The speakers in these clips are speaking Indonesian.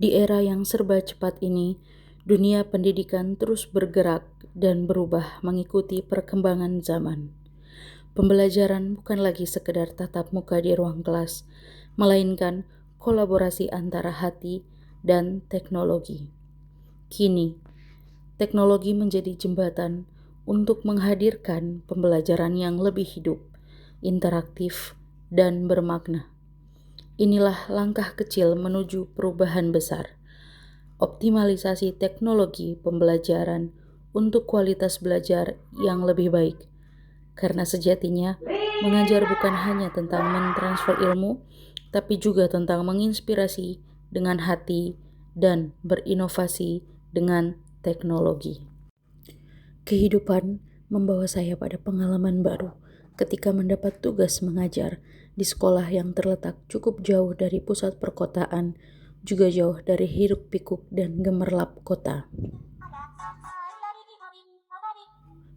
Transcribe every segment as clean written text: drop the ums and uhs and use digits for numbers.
Di era yang serba cepat ini, dunia pendidikan terus bergerak dan berubah mengikuti perkembangan zaman. Pembelajaran bukan lagi sekedar tatap muka di ruang kelas, melainkan kolaborasi antara hati dan teknologi. Kini, teknologi menjadi jembatan untuk menghadirkan pembelajaran yang lebih hidup, interaktif, dan bermakna. Inilah langkah kecil menuju perubahan besar. Optimalisasi teknologi pembelajaran untuk kualitas belajar yang lebih baik. Karena sejatinya, mengajar bukan hanya tentang mentransfer ilmu, tapi juga tentang menginspirasi dengan hati dan berinovasi dengan teknologi. Kehidupan membawa saya pada pengalaman baru ketika mendapat tugas mengajar di sekolah yang terletak cukup jauh dari pusat perkotaan, juga jauh dari hiruk-pikuk dan gemerlap kota.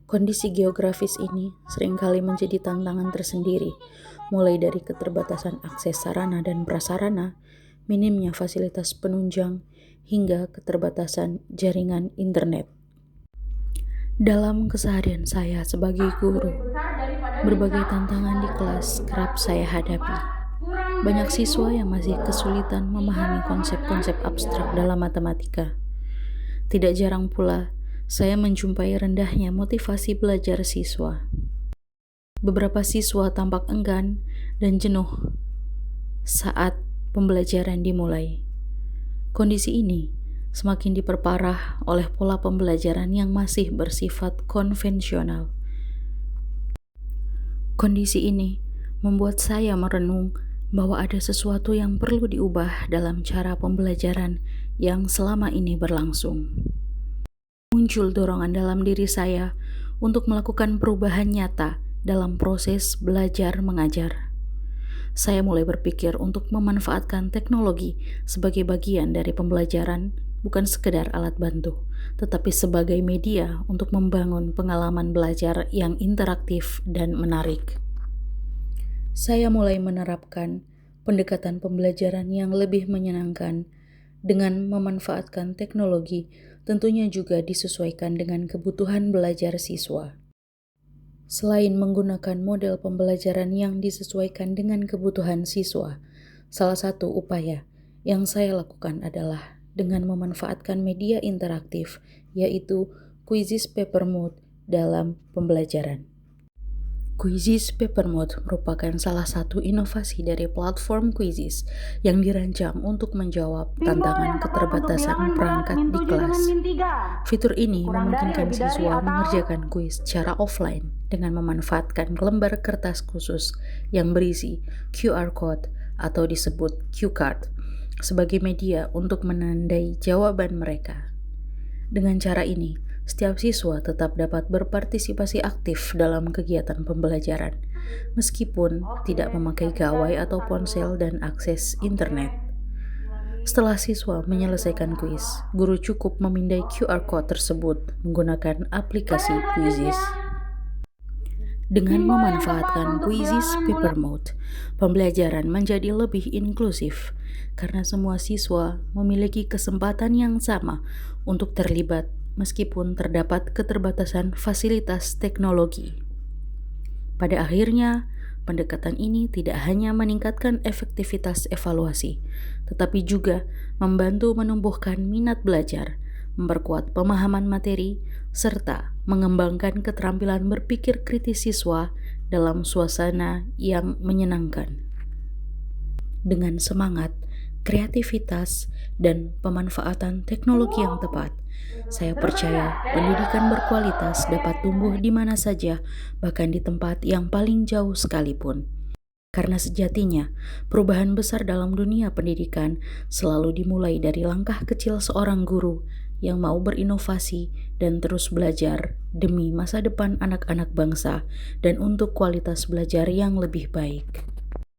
Kondisi geografis ini seringkali menjadi tantangan tersendiri, mulai dari keterbatasan akses sarana dan prasarana, minimnya fasilitas penunjang, hingga keterbatasan jaringan internet. Dalam keseharian saya sebagai guru, berbagai tantangan di kelas kerap saya hadapi. Banyak siswa yang masih kesulitan memahami konsep-konsep abstrak dalam matematika. Tidak jarang pula, saya menjumpai rendahnya motivasi belajar siswa. Beberapa siswa tampak enggan dan jenuh saat pembelajaran dimulai. Kondisi ini semakin diperparah oleh pola pembelajaran yang masih bersifat konvensional. Kondisi ini membuat saya merenung bahwa ada sesuatu yang perlu diubah dalam cara pembelajaran yang selama ini berlangsung. Muncul dorongan dalam diri saya untuk melakukan perubahan nyata dalam proses belajar mengajar. Saya mulai berpikir untuk memanfaatkan teknologi sebagai bagian dari pembelajaran, bukan sekedar alat bantu, tetapi sebagai media untuk membangun pengalaman belajar yang interaktif dan menarik. Saya mulai menerapkan pendekatan pembelajaran yang lebih menyenangkan dengan memanfaatkan teknologi, tentunya juga disesuaikan dengan kebutuhan belajar siswa. Selain menggunakan model pembelajaran yang disesuaikan dengan kebutuhan siswa, salah satu upaya yang saya lakukan adalah dengan memanfaatkan media interaktif, yaitu Quizzes Paper Mode dalam pembelajaran. Quizzes Paper Mode merupakan salah satu inovasi dari platform Quizzes yang dirancang untuk menjawab tantangan keterbatasan perangkat di kelas. Fitur ini memungkinkan siswa mengerjakan kuis secara offline dengan memanfaatkan lembar kertas khusus yang berisi QR Code atau disebut Cue Card sebagai media untuk menandai jawaban mereka. Dengan cara ini, setiap siswa tetap dapat berpartisipasi aktif dalam kegiatan pembelajaran, meskipun tidak memakai gawai atau ponsel dan akses internet. Setelah siswa menyelesaikan kuis, guru cukup memindai QR Code tersebut menggunakan aplikasi Quizzes. Dengan memanfaatkan Quizzes Paper Mode, pembelajaran menjadi lebih inklusif karena semua siswa memiliki kesempatan yang sama untuk terlibat meskipun terdapat keterbatasan fasilitas teknologi. Pada akhirnya, pendekatan ini tidak hanya meningkatkan efektivitas evaluasi, tetapi juga membantu menumbuhkan minat belajar, memperkuat pemahaman materi, serta mengembangkan keterampilan berpikir kritis siswa dalam suasana yang menyenangkan. Dengan semangat, kreativitas, dan pemanfaatan teknologi yang tepat, saya percaya pendidikan berkualitas dapat tumbuh di mana saja, bahkan di tempat yang paling jauh sekalipun. Karena sejatinya, perubahan besar dalam dunia pendidikan selalu dimulai dari langkah kecil seorang guru yang mau berinovasi dan terus belajar demi masa depan anak-anak bangsa dan untuk kualitas belajar yang lebih baik.